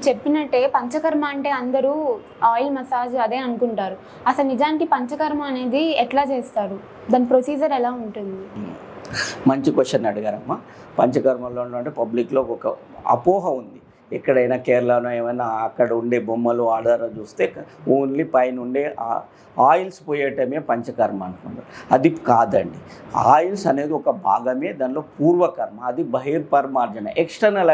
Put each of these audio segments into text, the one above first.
చెప్పినట్టే పంచకర్మ అంటే అందరూ ఆయిల్ మసాజ్ అదే అనుకుంటారు. అసలు నిజానికి పంచకర్మ అనేది ఎట్లా చేస్తారు? దాని ప్రొసీజర్ ఎలా ఉంటుంది? మంచి క్వశ్చన్ అడిగారమ్మా. పంచకర్మలో అంటే పబ్లిక్లో ఒక అపోహ ఉంది. ఎక్కడైనా కేరళలో ఏమైనా అక్కడ ఉండే బొమ్మలు ఆధార చూస్తే ఓన్లీ పైన ఉండే ఆయిల్స్ పోయేటమే పంచకర్మ అనుకుంటారు. అది కాదండి. ఆయిల్స్ అనేది ఒక భాగమే, దానిలో పూర్వకర్మ, అది బహిర్పరమార్జన, ఎక్స్టర్నల్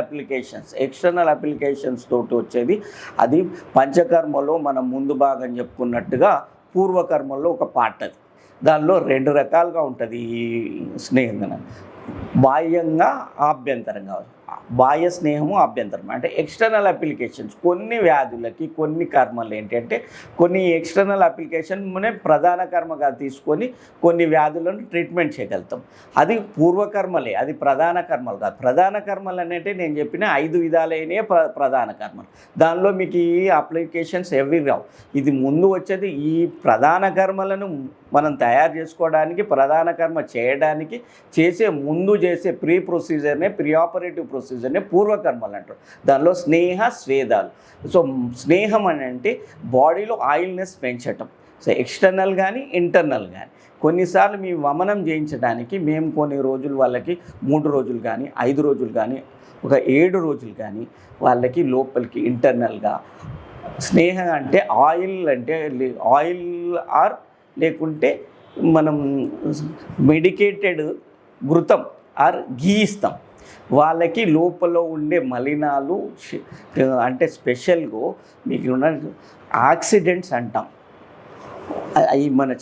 అప్లికేషన్స్ తోటి వచ్చేది. అది పంచకర్మలో మనం ముందు భాగం చెప్పుకున్నట్టుగా పూర్వకర్మలో ఒక పార్ట్. అది దానిలో 2 రకాలుగా ఉంటుంది ఈ స్నేహం. బాహ్యంగా, ఆభ్యంతరంగా. బాహ్య స్నేహము, ఆభ్యంతరం అంటే ఎక్స్టర్నల్ అప్లికేషన్స్. కొన్ని వ్యాధులకి కొన్ని కర్మలు ఏంటంటే కొన్ని ఎక్స్టర్నల్ అప్లికేషన్నే ప్రధాన కర్మగా తీసుకొని కొన్ని వ్యాధులను ట్రీట్మెంట్ చేయగలుగుతాం. అది పూర్వకర్మలే, అది ప్రధాన కర్మలు కాదు. ప్రధాన కర్మలు అంటే నేను చెప్పిన 5 విధాలైన ప్రధాన కర్మలు. దానిలో మీకు ఈ అప్లికేషన్స్ ఎవ్రీ రావు. ఇది ముందు వచ్చేది ఈ ప్రధాన కర్మలను మనం తయారు చేసుకోవడానికి, ప్రధాన కర్మ చేయడానికి ముందు చేసే ప్రీ ఆపరేటివ్ ప్రొసీజర్నే పూర్వకర్మలు అంటారు. దానిలో స్నేహ స్వేదాలు. సో స్నేహం అని అంటే బాడీలో ఆయిల్నెస్ పెంచటం. సో ఎక్స్టర్నల్ కానీ ఇంటర్నల్ కానీ. కొన్నిసార్లు మీ వమనం చేయించడానికి మేము కొన్ని రోజులు వాళ్ళకి 3 రోజులు కానీ 5 రోజులు కానీ ఒక 7 రోజులు కానీ వాళ్ళకి లోపలికి ఇంటర్నల్గా స్నేహం అంటే ఆయిల్ ఆర్ లేకుంటే మనం మెడికేటెడ్ ఘృతం ఆర్ ఘీ ఇస్తాం. వాళ్ళకి లోపల ఉండే మలినాలు అంటే స్పెషల్గా మీకు ఉన్న యాక్సిడెంట్స్ అంటాం. అవి మన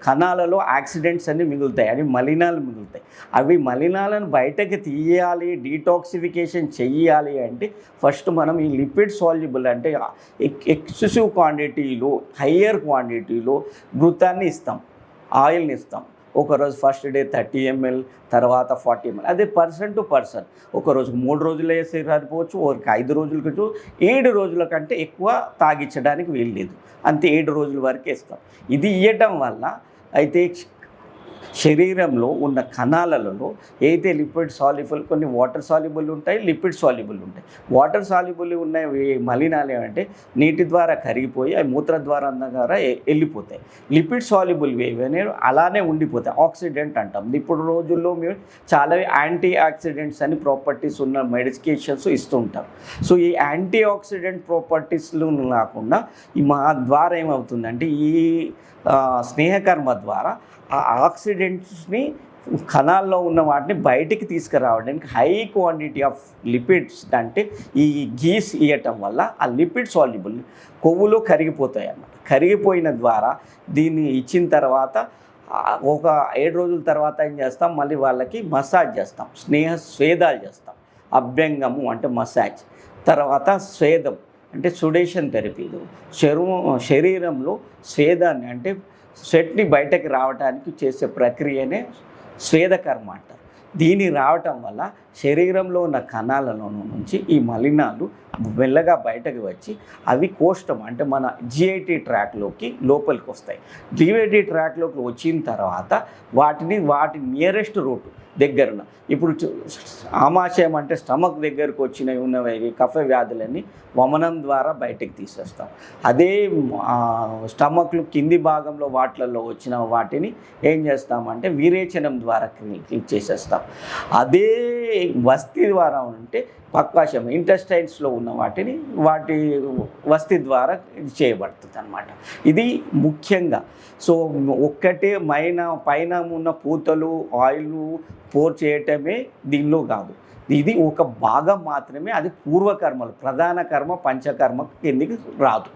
కణాలలో యాక్సిడెంట్స్ అన్నీ మిగులుతాయి, అవి మలినాలు మిగులుతాయి. అవి మలినాలను బయటకు తీయాలి, డీటాక్సిఫికేషన్ చెయ్యాలి అంటే ఫస్ట్ మనం ఈ లిపిడ్ సాల్యుబుల్ అంటే ఎక్సెసివ్ క్వాంటిటీలో, హయ్యర్ క్వాంటిటీలో ఘృతాన్ని ఇస్తాం, ఆయిల్ని ఇస్తాం. ఒకరోజు ఫస్ట్ డే 30 ml, తర్వాత 40 ml. అదే పర్సన్ టు పర్సన్. ఒకరోజుకు 3 రోజులు వేసే సరిపోవచ్చు, ఒకరికి 5 రోజులకు 7 రోజుల కంటే ఎక్కువ తాగించడానికి వీల్లేదు. అంతే 7 రోజుల వరకు ఇస్తాం. ఇది ఇవ్వటం వల్ల అయితే శరీరంలో ఉన్న కణాలలో అయితే లిపిడ్ సాల్యుబుల్, కొన్ని వాటర్ సాల్యుబుల్ ఉంటాయి, లిపిడ్ సాల్యుబుల్ ఉంటాయి. వాటర్ సాల్యుబుల్ ఉన్న మలినాలు ఏమంటే నీటి ద్వారా కరిగిపోయి అవి మూత్ర ద్వారా వెళ్ళిపోతాయి. లిపిడ్ సాల్యుబుల్ ఏవైనా అలానే ఉండిపోతాయి, ఆక్సిడెంట్ అంటాం. ఇప్పుడు రోజుల్లో మేము చాలా యాంటీ ఆక్సిడెంట్స్ అని ప్రాపర్టీస్ ఉన్న మెడికేషన్స్ ఇస్తూ ఉంటాం. సో ఈ యాంటీ ఆక్సిడెంట్ ప్రాపర్టీస్లు కాకుండా మా ద్వారా ఏమవుతుందంటే ఈ స్నేహకర్మ ద్వారా ఆ ఆక్సిడెంట్స్ని కణాల్లో ఉన్న వాటిని బయటికి తీసుకురావడానికి హై క్వాంటిటీ ఆఫ్ లిపిడ్స్ అంటే ఈ గీస్ ఇవ్వటం వల్ల ఆ లిపిడ్ సాల్యుబుల్ కొవ్వులో కరిగిపోతాయి అన్నమాట. కరిగిపోయిన ద్వారా దీన్ని ఇచ్చిన తర్వాత ఒక 7 రోజుల తర్వాత ఏం చేస్తాం, మళ్ళీ వాళ్ళకి మసాజ్ చేస్తాం, స్వేదాలు చేస్తాం. అభ్యంగము అంటే మసాజ్, తర్వాత స్వేదం అంటే సుడేషన్ థెరపీలు. శరీరంలో స్వేదాన్ని అంటే స్వెట్ని బయటకు రావడానికి చేసే ప్రక్రియనే స్వేదకర్మ అంటారు. దీని రావటం వల్ల శరీరంలో ఉన్న కణాలలో నుంచి ఈ మలినాలు మెల్లగా బయటకు వచ్చి అవి కోష్టం అంటే మన జిఐటి ట్రాక్లోకి లోపలికి వస్తాయి. జిఐటి ట్రాక్లోకి వచ్చిన తర్వాత వాటి నియరెస్ట్ రూట్ దగ్గరన ఇప్పుడు ఆమాశయం అంటే స్టమక్ దగ్గరకు వచ్చినవి ఉన్నవి కఫ వ్యాధులన్నీ వమనం ద్వారా బయటకు తీసేస్తాం. అదే స్టమక్లు కింది భాగంలో వాటిలలో వచ్చిన వాటిని ఏం చేస్తామంటే విరేచనం ద్వారా క్లీన్ చేసేస్తాం. అదే వస్తి ద్వారా ఉంటే పక్వాశయం ఇంటెస్టైన్స్లో ఉన్న వాటి వస్తి ద్వారా చేయబడుతుంది అన్నమాట. ఇది ముఖ్యంగా. సో ఒక్కటే పైన ఉన్న పూతలు ఆయిల్ పోర్ చేయటమే దీనిలో కాదు, ఇది ఒక భాగం మాత్రమే. అది పూర్వకర్మలు, ప్రధాన కర్మ పంచకర్మ కిందికి రాదు.